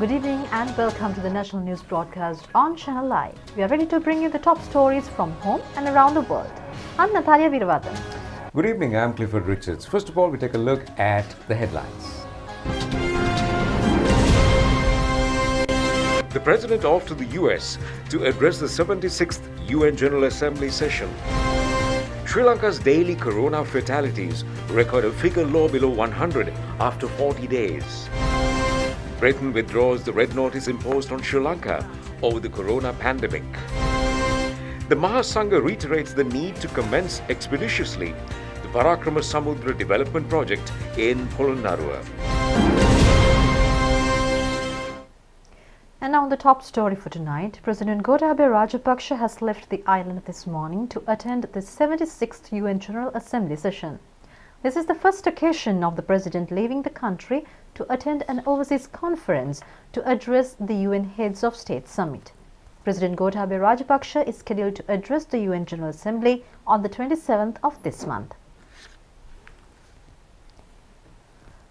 Good evening and welcome to the national news broadcast on ChannelEye. We are ready to bring you the top stories from home and around the world. I'm Natalia Veeravadan. Good evening, I'm Clifford Richards. First of all, we take a look at the headlines. The President off to the US to address the 76th UN General Assembly session. Sri Lanka's daily corona fatalities record a figure low below 100 after 40 days. Britain withdraws the red notice imposed on Sri Lanka over the corona pandemic. The Mahasangha reiterates the need to commence expeditiously the Parakrama Samudra development project in Polonnaruwa. And now the top story for tonight. President Gotabaya Rajapaksa has left the island this morning to attend the 76th UN General Assembly session. This is the first occasion of the President leaving the country to attend an overseas conference to address the UN Heads of State Summit. President Gotabaya Rajapaksa is scheduled to address the UN General Assembly on the 27th of this month.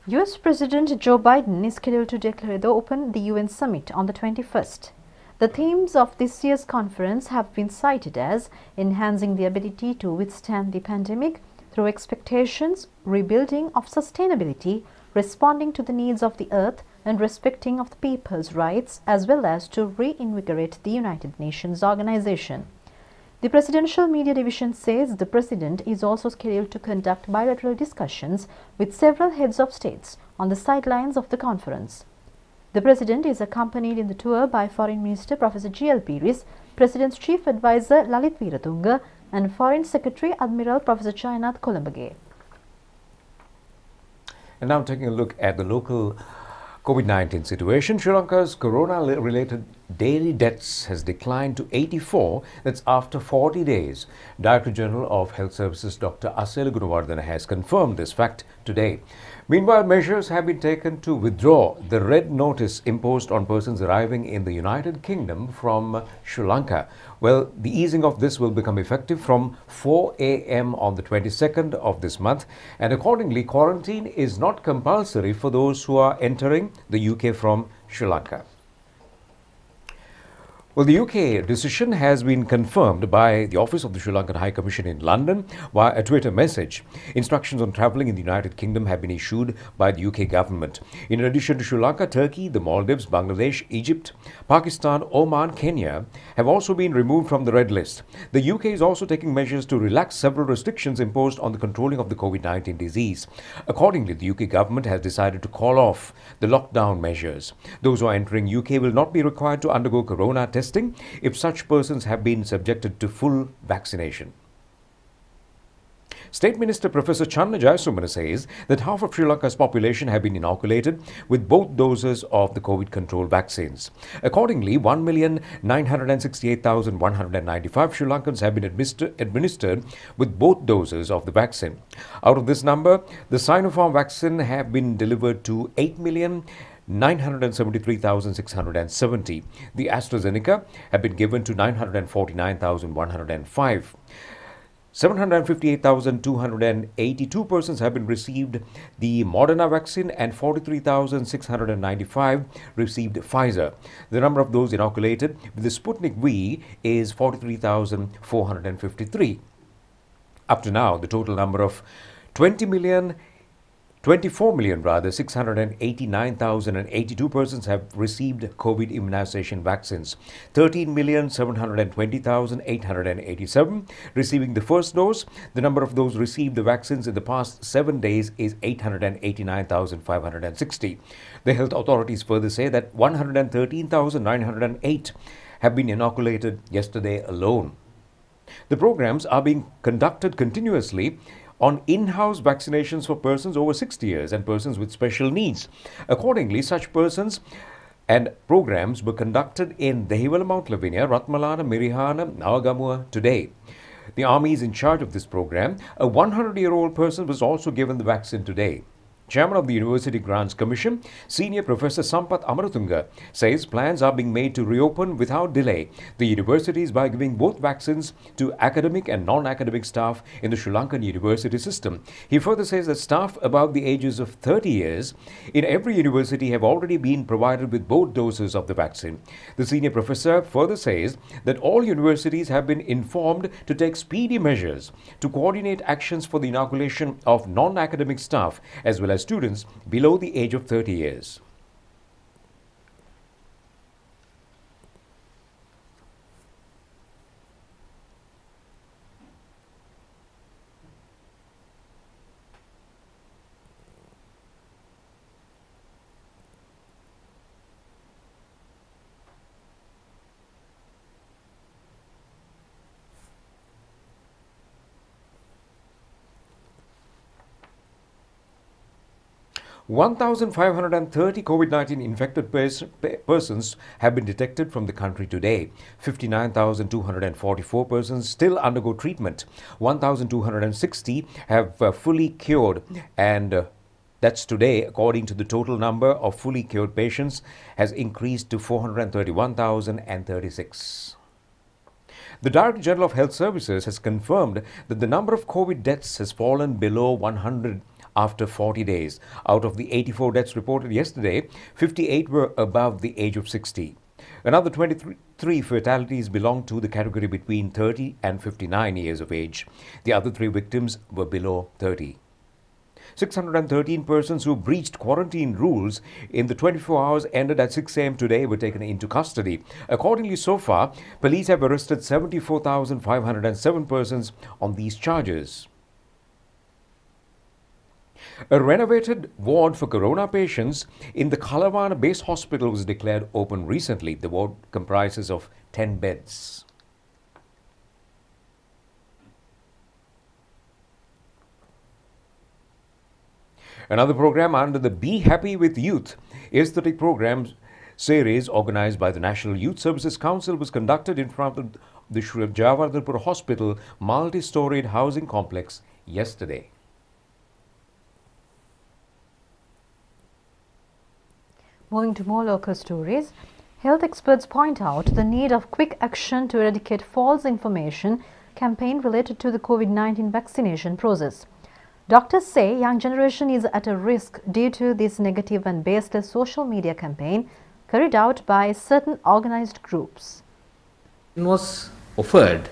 US President Joe Biden is scheduled to open the UN summit on the 21st. The themes of this year's conference have been cited as enhancing the ability to withstand the pandemic through expectations, rebuilding of sustainability, responding to the needs of the earth, and respecting of the people's rights, as well as to reinvigorate the United Nations organization. The Presidential Media Division says the President is also scheduled to conduct bilateral discussions with several heads of states on the sidelines of the conference. The President is accompanied in the tour by Foreign Minister Professor G.L. Piris, President's Chief Advisor Lalit Weeratunga, and Foreign Secretary Admiral Professor Chayanath Kolambage. And now taking a look at the local COVID-19 situation. Sri Lanka's corona-related daily deaths has declined to 84. That's after 40 days. Director General of Health Services Dr. Asela Gunawardena has confirmed this fact today. Meanwhile, measures have been taken to withdraw the red notice imposed on persons arriving in the United Kingdom from Sri Lanka. Well, the easing of this will become effective from 4 a.m. on the 22nd of this month, and accordingly, quarantine is not compulsory for those who are entering the UK from Sri Lanka. Well, the UK decision has been confirmed by the Office of the Sri Lankan High Commission in London via a Twitter message. Instructions on travelling in the United Kingdom have been issued by the UK government. In addition to Sri Lanka, Turkey, the Maldives, Bangladesh, Egypt, Pakistan, Oman, Kenya have also been removed from the red list. The UK is also taking measures to relax several restrictions imposed on the controlling of the COVID-19 disease. Accordingly, the UK government has decided to call off the lockdown measures. Those who are entering UK will not be required to undergo corona testing if such persons have been subjected to full vaccination. State Minister Professor Channa Jayasumana says that half of Sri Lanka's population have been inoculated with both doses of the COVID control vaccines. Accordingly, 1,968,195 Sri Lankans have been administered with both doses of the vaccine. Out of this number, the Sinopharm vaccine have been delivered to 8,973,670. The AstraZeneca have been given to 949,105. 758,282 persons have been received the Moderna vaccine and 43,695 received Pfizer. The number of those inoculated with the Sputnik V is 43,453. Up to now, the total number of 24,689,082 persons have received COVID immunization vaccines. 13,720,887 receiving the first dose. The number of those received the vaccines in the past 7 days is 889,560. The health authorities further say that 113,908 have been inoculated yesterday alone. The programs are being conducted continuously on in-house vaccinations for persons over 60 years and persons with special needs. Accordingly, such persons and programs were conducted in Dehiwala, Mount Lavinia, Ratmalana, Mirihana, Nawagamuwa today. The Army is in charge of this program. A 100-year-old person was also given the vaccine today. Chairman of the University Grants Commission, Senior Professor Sampath Amaratunga, says plans are being made to reopen without delay the universities by giving both vaccines to academic and non-academic staff in the Sri Lankan university system. He further says that staff above the ages of 30 years in every university have already been provided with both doses of the vaccine. The senior professor further says that all universities have been informed to take speedy measures to coordinate actions for the inoculation of non-academic staff as well as students below the age of 30 years. 1,530 COVID-19 infected persons have been detected from the country today. 59,244 persons still undergo treatment. 1,260 have fully cured, and that's today, according to the total number of fully cured patients has increased to 431,036. The Director General of Health Services has confirmed that the number of COVID deaths has fallen below 100 after 40 days. Out of the 84 deaths reported yesterday, 58 were above the age of 60. Another 23 fatalities belong to the category between 30 and 59 years of age. The other 3 victims were below 30. 613 persons who breached quarantine rules in the 24 hours ended at 6 a.m. today were taken into custody. Accordingly, so far, police have arrested 74,507 persons on these charges. A renovated ward for corona patients in the Kalawana Base Hospital was declared open recently. The ward comprises of 10 beds. Another program under the Be Happy with Youth aesthetic program series organized by the National Youth Services Council was conducted in front of the Sri Javardhanpur Hospital multi-storied housing complex yesterday. Moving to more local stories, health experts point out the need of quick action to eradicate false information campaign related to the COVID-19 vaccination process. Doctors say young generation is at a risk due to this negative and baseless social media campaign carried out by certain organized groups. It was offered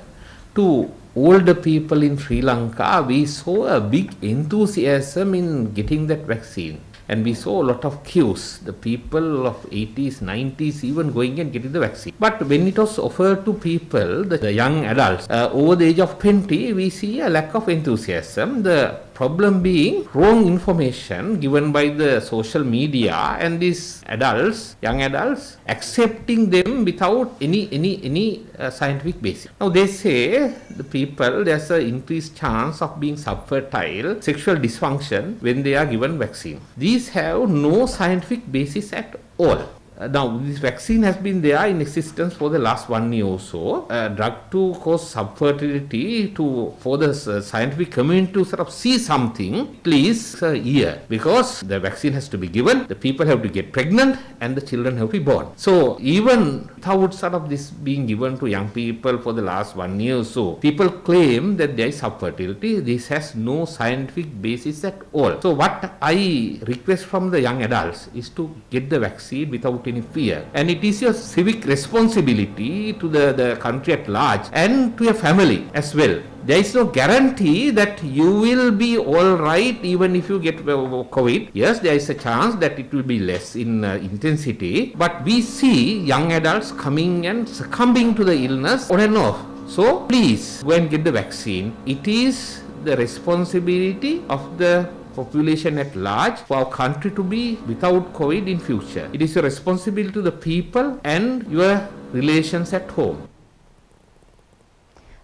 to older people in Sri Lanka. We saw a big enthusiasm in getting that vaccine. And we saw a lot of queues, the people of 80s, 90s even going and getting the vaccine. But when it was offered to people, the young adults, over the age of 20, we see a lack of enthusiasm. The problem being wrong information given by the social media and these adults, young adults, accepting them without any scientific basis. Now they say the people, there's an increased chance of being subfertile, sexual dysfunction when they are given vaccine. These have no scientific basis at all. Now, this vaccine has been there in existence for the last 1 year or so. A drug to cause subfertility, for the scientific community to sort of see something, at least a year. Because the vaccine has to be given, the people have to get pregnant, and the children have to be born. So, even without sort of this being given to young people for the last 1 year or so, people claim that there is subfertility. This has no scientific basis at all. So, what I request from the young adults is to get the vaccine without any fear, and it is your civic responsibility to the country at large and to your family as well. There is no guarantee that you will be all right even if you get COVID. Yes, there is a chance that it will be less in intensity, but we see young adults coming and succumbing to the illness on and off. So please go and get the vaccine. It is the responsibility of the population at large for our country to be without COVID in future. It is your responsibility to the people and your relations at home.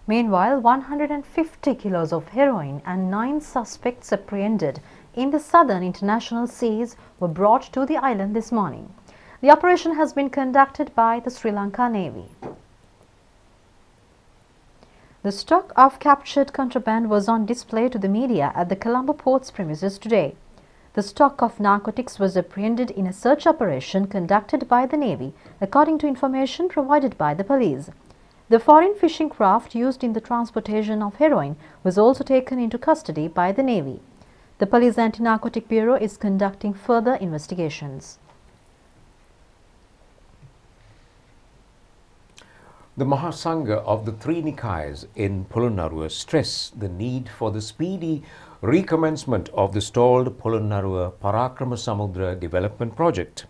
Meanwhile, 150 kilos of heroin and 9 suspects apprehended in the southern international seas were brought to the island this morning. The operation has been conducted by the Sri Lanka Navy. The stock of captured contraband was on display to the media at the Colombo port's premises today. The stock of narcotics was apprehended in a search operation conducted by the Navy, according to information provided by the police. The foreign fishing craft used in the transportation of heroin was also taken into custody by the Navy. The Police Anti-Narcotic Bureau is conducting further investigations. The Mahasangha of the three Nikayas in Polonnaruwa stress the need for the speedy recommencement of the stalled Polonnaruwa Parakrama Samudra development project.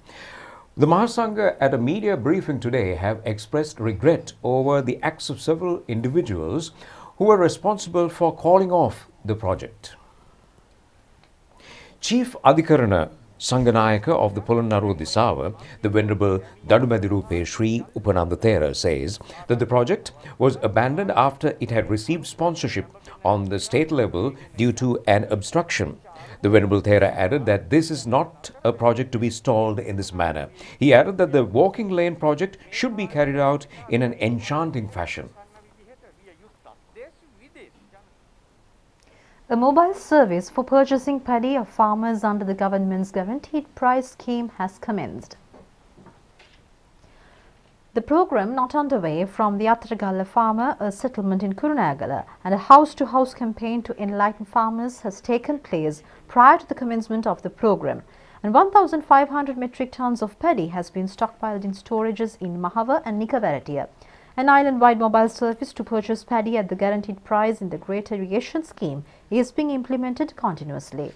The Mahasangha at a media briefing today have expressed regret over the acts of several individuals who were responsible for calling off the project. Chief Adhikarana Sanganayaka of the Polonnaruwa Disawa, the Venerable Dadumedirupe Sri Upananda Thera, says that the project was abandoned after it had received sponsorship on the state level due to an obstruction. The Venerable Thera added that this is not a project to be stalled in this manner. He added that the walking lane project should be carried out in an enchanting fashion. A mobile service for purchasing paddy of farmers under the government's guaranteed price scheme has commenced. The program, not underway from the Attragala farmer, a settlement in Kurunagala, and a house-to-house campaign to enlighten farmers has taken place prior to the commencement of the program, and 1,500 metric tons of paddy has been stockpiled in storages in Mahava and Nikavaratia. An island-wide mobile service to purchase paddy at the guaranteed price in the Great Irrigation Scheme is being implemented continuously.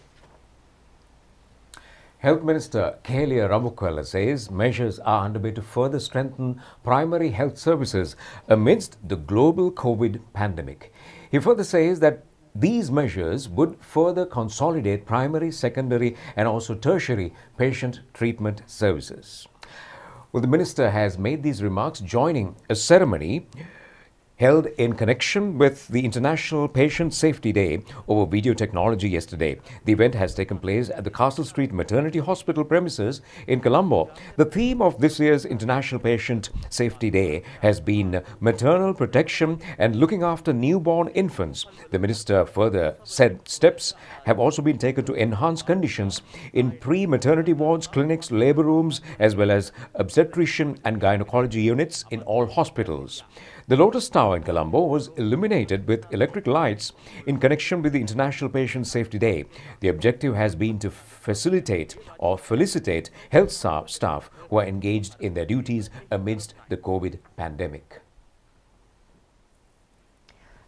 Health Minister Kelia Ramukwala says measures are underway to further strengthen primary health services amidst the global COVID pandemic. He further says that these measures would further consolidate primary, secondary and also tertiary patient treatment services. Well, the minister has made these remarks joining a ceremony held in connection with the International Patient Safety Day over video technology yesterday. The event has taken place at the Castle Street Maternity Hospital premises in Colombo. The theme of this year's International Patient Safety Day has been maternal protection and looking after newborn infants. The minister further said steps have also been taken to enhance conditions in pre-maternity wards, clinics, labor rooms, as well as obstetrician and gynecology units in all hospitals. The Lotus Tower in Colombo was illuminated with electric lights in connection with the International Patient Safety Day. The objective has been to facilitate or felicitate health staff who are engaged in their duties amidst the COVID pandemic.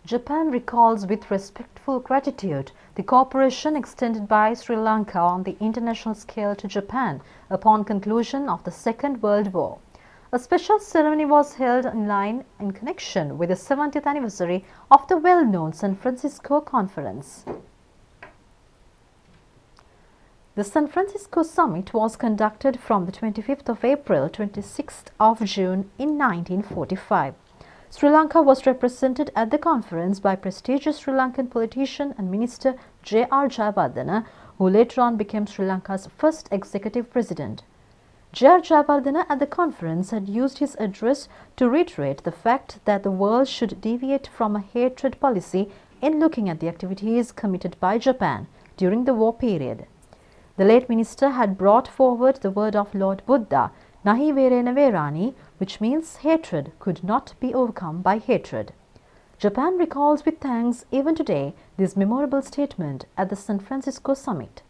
Japan recalls with respectful gratitude the cooperation extended by Sri Lanka on the international scale to Japan upon conclusion of the Second World War. A special ceremony was held in connection with the 70th anniversary of the well-known San Francisco Conference. The San Francisco Summit was conducted from the 25th of April to 26th of June in 1945. Sri Lanka was represented at the conference by prestigious Sri Lankan politician and minister J.R. Jayawardena, who later on became Sri Lanka's first executive president. J.R. Jayawardena at the conference had used his address to reiterate the fact that the world should deviate from a hatred policy in looking at the activities committed by Japan during the war period. The late minister had brought forward the word of Lord Buddha, Nahi Verena Verani, which means hatred could not be overcome by hatred. Japan recalls with thanks even today this memorable statement at the San Francisco Summit.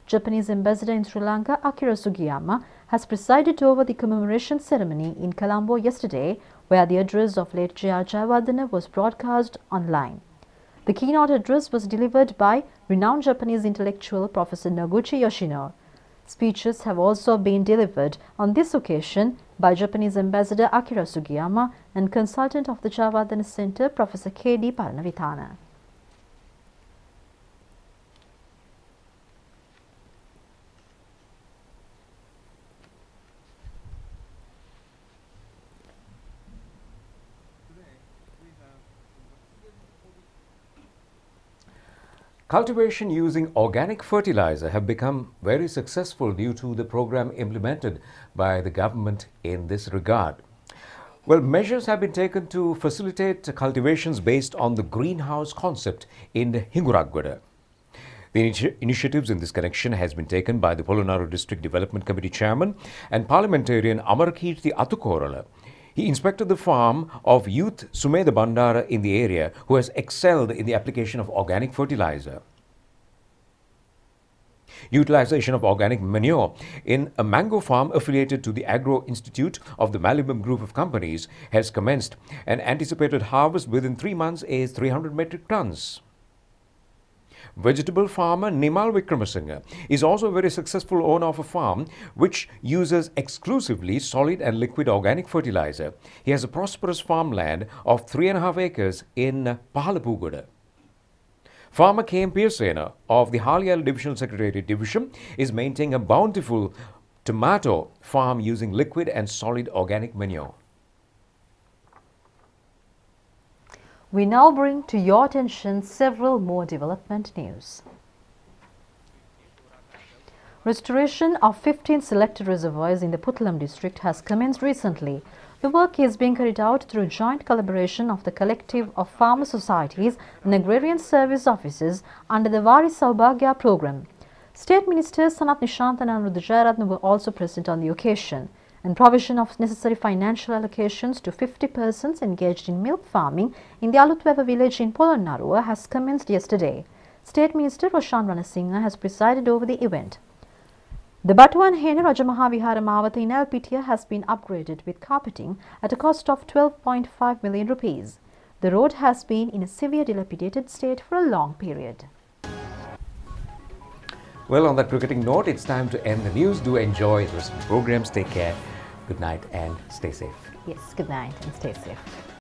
Japanese ambassador in Sri Lanka, Akira Sugiyama, has presided over the commemoration ceremony in Colombo yesterday, where the address of late J.R. Jayawardena was broadcast online. The keynote address was delivered by renowned Japanese intellectual Professor Noguchi Yoshino. Speeches have also been delivered on this occasion by Japanese ambassador Akira Sugiyama and consultant of the Jayawardena Center, Professor K.D. Paranavithana. Cultivation using organic fertilizer have become very successful due to the program implemented by the government in this regard. Well, measures have been taken to facilitate cultivations based on the greenhouse concept in Hinguragwada. The initiatives in this connection has been taken by the Polonnaru District Development Committee Chairman and Parliamentarian Amarkirti Atukorala. He inspected the farm of youth Sumedha Bandara in the area, who has excelled in the application of organic fertilizer. Utilization of organic manure in a mango farm affiliated to the Agro Institute of the Malibum Group of Companies has commenced. An anticipated harvest within 3 months is 300 metric tons. Vegetable farmer Nimal Vikramasinghe is also a very successful owner of a farm which uses exclusively solid and liquid organic fertilizer. He has a prosperous farmland of 3.5 acres in Pahalapugoda. Farmer K.M. Pirsena of the Haliyal Divisional Secretariat Division is maintaining a bountiful tomato farm using liquid and solid organic manure. We now bring to your attention several more development news. Restoration of 15 selected reservoirs in the Puttalam district has commenced recently. The work is being carried out through joint collaboration of the collective of farmer societies and agrarian service offices under the Vari Saubhagya program. State Ministers Sanat Nishantan and Ruddra Jayaratne were also present on the occasion, and provision of necessary financial allocations to 50 persons engaged in milk farming in the Alutweva village in Polonnaruwa has commenced yesterday. State Minister Roshan Ranasinghe has presided over the event. The Batuan Hena Rajamaha Vihara Mawatha in Alpitia has been upgraded with carpeting at a cost of 12.5 million rupees. The road has been in a severe dilapidated state for a long period. Well, on that cricketing note, it's time to end the news. Do enjoy the rest of the programs. Take care. Good night and stay safe. Yes, good night and stay safe.